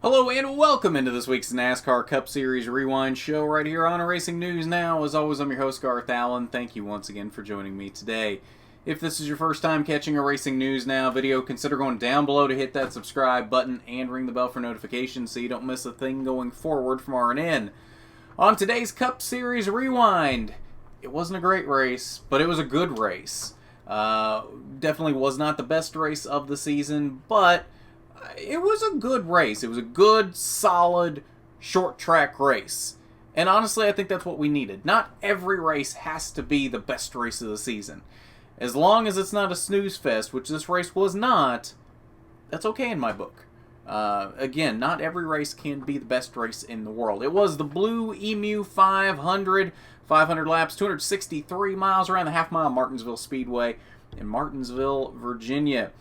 Hello and welcome into this week's NASCAR Cup Series Rewind show right here on Racing News Now. As always, I'm your host, Garth Allen. Thank you once again for joining me today. If this is your first time catching a Racing News Now video, consider going down below to hit that subscribe button and ring the bell for notifications so you don't miss a thing going forward from RNN. On today's Cup Series Rewind, it wasn't a great race, but it was a good race. Definitely was not the best race of the season, but it was a good race. It was a good, solid, short track race. And honestly, I think that's what we needed. Not every race has to be the best race of the season. As long as it's not a snooze fest, which this race was not, that's okay in my book. Again, not every race can be the best race in the world. It was the Blue-Emu 500 laps, 263 miles around the half-mile Martinsville Speedway in Martinsville, Virginia.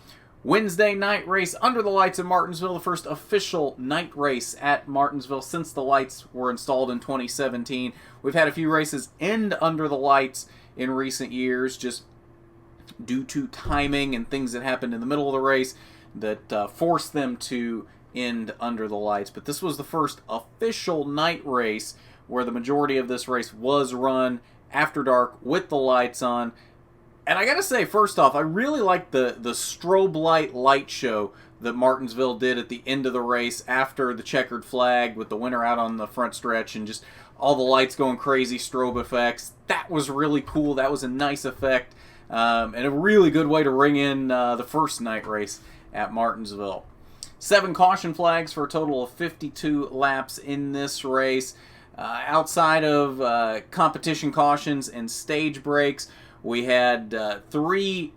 Wednesday night race under the lights in Martinsville, the first official night race at Martinsville since the lights were installed in 2017. We've had a few races end under the lights in recent years, just due to timing and things that happened in the middle of the race that forced them to end under the lights. But this was the first official night race where the majority of this race was run after dark with the lights on. And I gotta say, first off, I really like the strobe light show that Martinsville did at the end of the race after the checkered flag with the winner out on the front stretch and just all the lights going crazy, strobe effects. That was really cool. That was a nice effect and a really good way to ring in the first night race at Martinsville. 7 caution flags for a total of 52 laps in this race. Outside of competition cautions and stage breaks, we had 2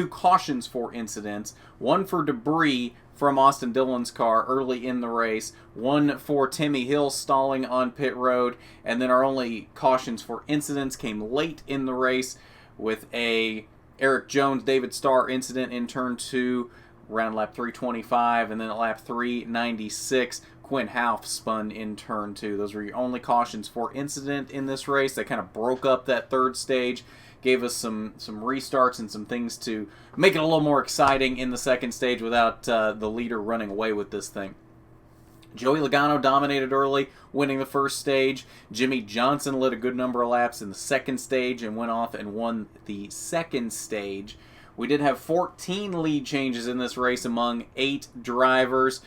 cautions for incidents, 1 for debris from Austin Dillon's car early in the race, 1 for Timmy Hill stalling on pit road, and then our only cautions for incidents came late in the race with a Eric Jones, David Starr incident in turn 2, around lap 325, and then at lap 396, Quinn Houff spun in turn 2. Those were your only cautions for incident in this race. They kind of broke up that third stage, gave us some restarts and some things to make it a little more exciting in the second stage without the leader running away with this thing. Joey Logano dominated early, winning the first stage. Jimmy Johnson led a good number of laps in the second stage and went off and won the second stage. We did have 14 lead changes in this race among 8 drivers.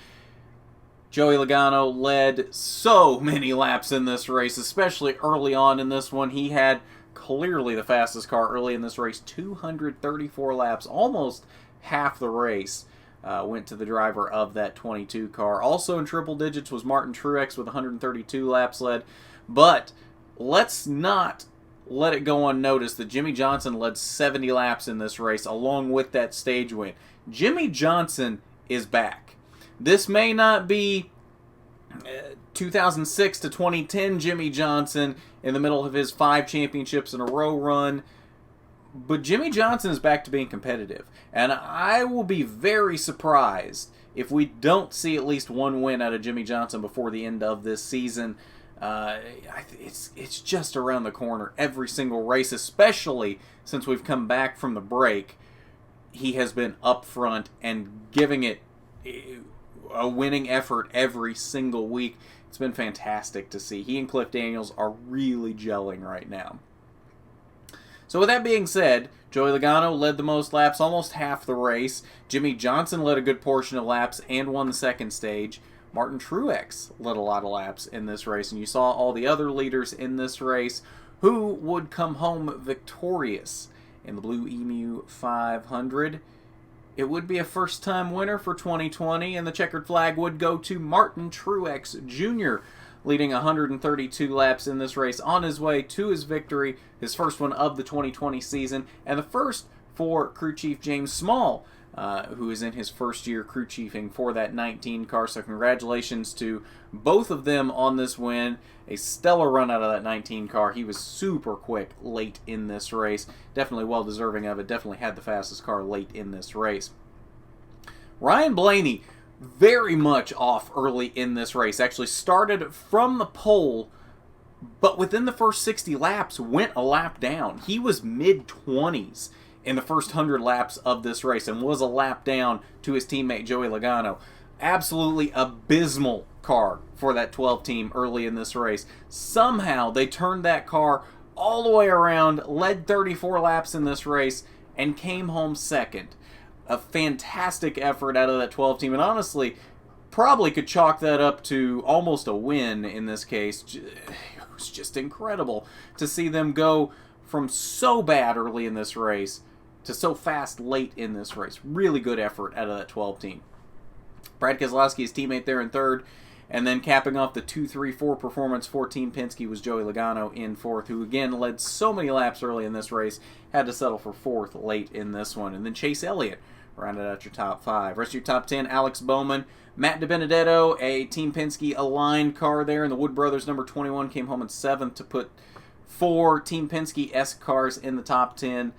Joey Logano led so many laps in this race, especially early on in this one. He had clearly the fastest car early in this race, 234 laps, almost half the race went to the driver of that 22 car. Also in triple digits was Martin Truex with 132 laps led, but let's not let it go unnoticed that Jimmy Johnson led 70 laps in this race along with that stage win. Jimmy Johnson is back. This may not be 2006 to 2010 Jimmy Johnson in the middle of his 5 championships in a row run, but Jimmy Johnson is back to being competitive. And I will be very surprised if we don't see at least 1 win out of Jimmy Johnson before the end of this season. It's just around the corner every single race, especially since we've come back from the break. He has been up front and giving it a winning effort every single week. It's been fantastic to see. He and Cliff Daniels are really gelling right now. So with that being said, Joey Logano led the most laps, almost half the race. Jimmy Johnson led a good portion of laps and won the second stage. Martin Truex led a lot of laps in this race, and you saw all the other leaders in this race who would come home victorious in the Blue-Emu 500. It would be a first-time winner for 2020, and the checkered flag would go to Martin Truex Jr., leading 132 laps in this race on his way to his victory, his first one of the 2020 season, and the first for crew chief James Small, who is in his first year crew chiefing for that 19 car. So congratulations to both of them on this win. A stellar run out of that 19 car. He was super quick late in this race. Definitely well deserving of it. Definitely had the fastest car late in this race. Ryan Blaney, very much off early in this race. Actually started from the pole, but within the first 60 laps went a lap down. He was mid-20s in the first 100 laps of this race and was a lap down to his teammate Joey Logano. Absolutely abysmal car for that 12 team early in this race. Somehow they turned that car all the way around, led 34 laps in this race, and came home second. A fantastic effort out of that 12 team, and honestly, probably could chalk that up to almost a win in this case. It was just incredible to see them go from so bad early in this race to so fast late in this race. Really good effort out of that 12 team. Brad Keselowski, his teammate there in third, and then capping off the 2-3-4 performance for Team Penske was Joey Logano in fourth, who again led so many laps early in this race, had to settle for fourth late in this one. And then Chase Elliott rounded out your top 5. Rest of your top 10, Alex Bowman, Matt DiBenedetto, a Team Penske aligned car there, and the Wood Brothers number 21 came home in 7th to put 4 Team Penske-esque cars in the top 10.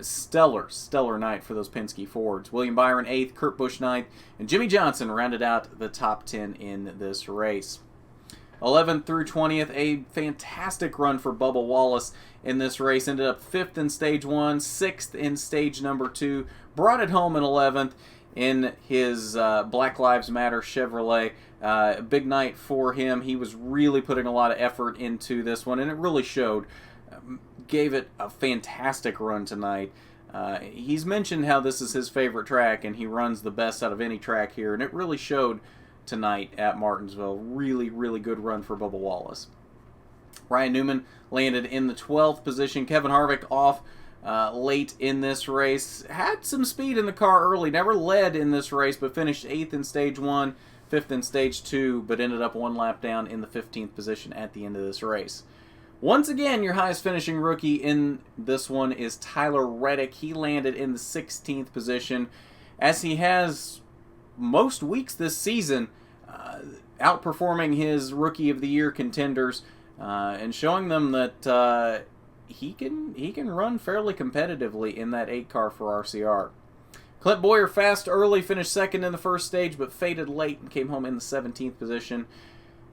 Stellar night for those Penske Fords. William Byron 8th, Kurt Busch 9th, and Jimmy Johnson rounded out the top 10 in this race. 11th through 20th, a fantastic run for Bubba Wallace in this race. Ended up 5th in Stage 1, 6th in Stage number 2, brought it home in 11th in his Black Lives Matter Chevrolet. Big night for him. He was really putting a lot of effort into this one, and it really showed. Gave it a fantastic run tonight. He's mentioned how this is his favorite track, and he runs the best out of any track here, and it really showed tonight at Martinsville. Really, really good run for Bubba Wallace. Ryan Newman landed in the 12th position. Kevin Harvick off late in this race. Had some speed in the car early. Never led in this race, but finished 8th in Stage 1, 5th in Stage 2, but ended up 1 lap down in the 15th position at the end of this race. Once again, your highest finishing rookie in this one is Tyler Reddick. He landed in the 16th position, as he has most weeks this season, outperforming his Rookie of the Year contenders and showing them that he can run fairly competitively in that 8 car for RCR. Clint Bowyer fast early, finished 2nd in the first stage, but faded late and came home in the 17th position.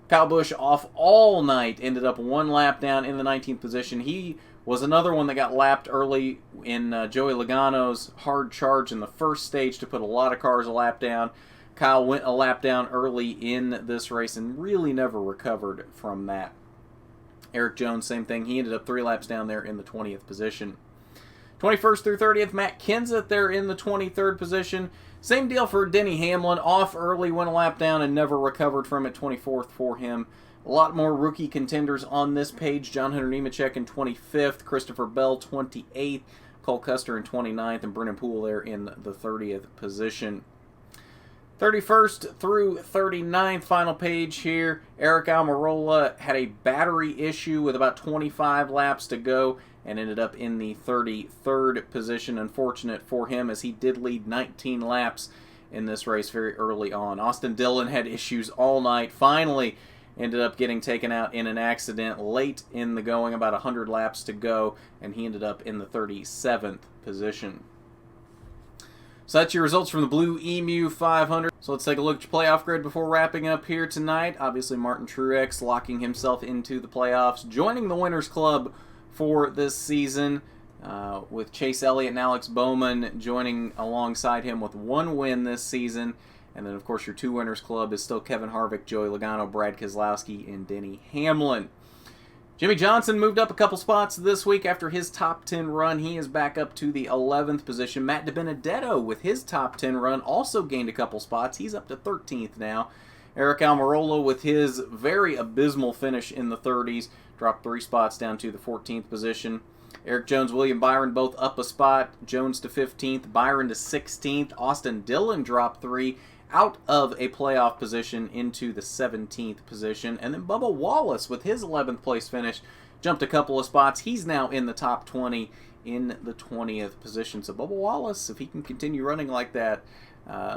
Kyle Busch off all night, ended up 1 lap down in the 19th position. He was another one that got lapped early in Joey Logano's hard charge in the first stage to put a lot of cars a lap down. Kyle went a lap down early in this race and really never recovered from that. Eric Jones, same thing. He ended up 3 laps down there in the 20th position. 21st through 30th, Matt Kenseth there in the 23rd position. Same deal for Denny Hamlin. Off early, went a lap down, and never recovered from it. 24th for him. A lot more rookie contenders on this page. John Hunter Nemechek in 25th. Christopher Bell, 28th. Cole Custer in 29th. And Brennan Poole there in the 30th position. 31st through 39th, final page here. Eric Almirola had a battery issue with about 25 laps to go and ended up in the 33rd position. Unfortunate for him, as he did lead 19 laps in this race very early on. Austin Dillon had issues all night. Finally ended up getting taken out in an accident late in the going, about 100 laps to go, and he ended up in the 37th position. So that's your results from the Blue-Emu 500. So let's take a look at your playoff grid before wrapping up here tonight. Obviously, Martin Truex locking himself into the playoffs, joining the Winners Club for this season, with Chase Elliott and Alex Bowman joining alongside him with 1 win this season. And then, of course, your 2 Winners Club is still Kevin Harvick, Joey Logano, Brad Keselowski, and Denny Hamlin. Jimmy Johnson moved up a couple spots this week after his top 10 run. He is back up to the 11th position. Matt DiBenedetto, with his top 10 run, also gained a couple spots. He's up to 13th now. Eric Almirola, with his very abysmal finish in the 30s, dropped 3 spots down to the 14th position. Eric Jones, William Byron both up a spot. Jones to 15th, Byron to 16th. Austin Dillon dropped 3 out of a playoff position into the 17th position. And then Bubba Wallace, with his 11th place finish, jumped a couple of spots. He's now in the top 20 in the 20th position. So Bubba Wallace, if he can continue running like that,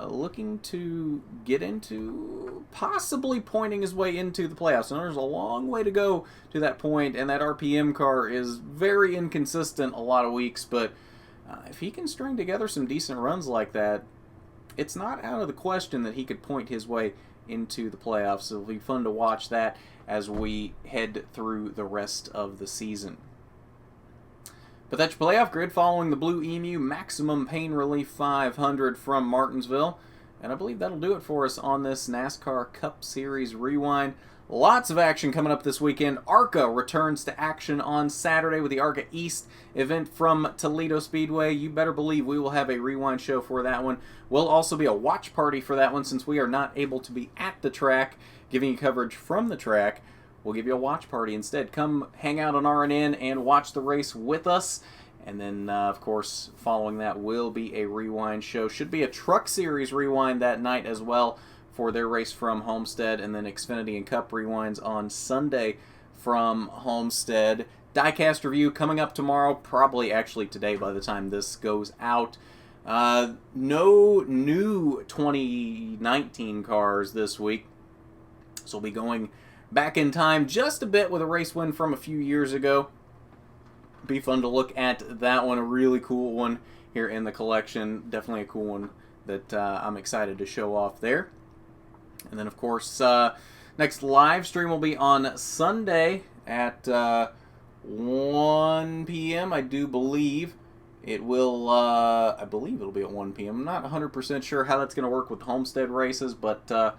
looking to get into possibly pointing his way into the playoffs. And there's a long way to go to that point, and that RPM car is very inconsistent a lot of weeks, but if he can string together some decent runs like that, it's not out of the question that he could point his way into the playoffs. So it'll be fun to watch that as we head through the rest of the season. But that's your playoff grid following the Blue-Emu Maximum Pain Relief 500 from Martinsville. And I believe that'll do it for us on this NASCAR Cup Series Rewind. Lots of action coming up this weekend. ARCA returns to action on Saturday with the ARCA East event from Toledo Speedway. You better believe we will have a rewind show for that one. Will also be a watch party for that one since we are not able to be at the track giving you coverage from the track. We'll give you a watch party instead. Come hang out on RNN and watch the race with us. And then, of course, following that will be a rewind show. Should be a Truck Series rewind that night as well for their race from Homestead. And then Xfinity and Cup rewinds on Sunday from Homestead. Diecast review coming up tomorrow. Probably actually today by the time this goes out. No new 2019 cars this week. So we'll be going back in time just a bit with a race win from a few years ago. Be fun to look at that one. A really cool one here in the collection. Definitely a cool one that I'm excited to show off there. And then, of course, next live stream will be on Sunday at 1 p.m. I do believe it will. I believe it'll be at 1 p.m. I'm not 100% sure how that's going to work with Homestead races, but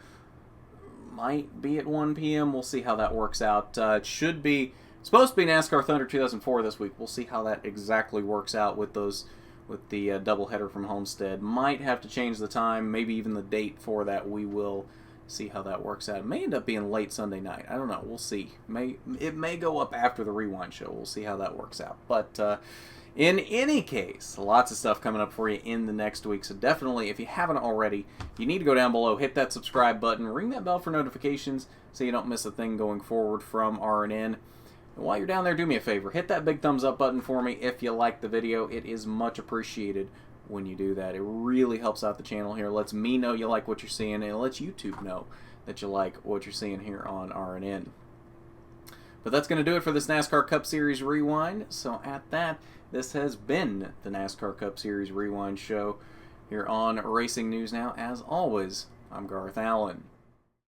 might be at 1 p.m. We'll see how that works out. It should be. Supposed to be NASCAR Thunder 2004 this week. We'll see how that exactly works out with those, with the doubleheader from Homestead. Might have to change the time, maybe even the date for that. We will see how that works out. It may end up being late Sunday night. I don't know. We'll see. It may go up after the rewind show. We'll see how that works out. But in any case, lots of stuff coming up for you in the next week. So definitely, if you haven't already, you need to go down below, hit that subscribe button, ring that bell for notifications so you don't miss a thing going forward from RNN. And while you're down there, do me a favor. Hit that big thumbs up button for me if you like the video. It is much appreciated when you do that. It really helps out the channel here. Lets me know you like what you're seeing, and it lets YouTube know that you like what you're seeing here on RNN. But that's going to do it for this NASCAR Cup Series Rewind. So at that, this has been the NASCAR Cup Series Rewind show here on Racing News Now. As always, I'm Garth Allen.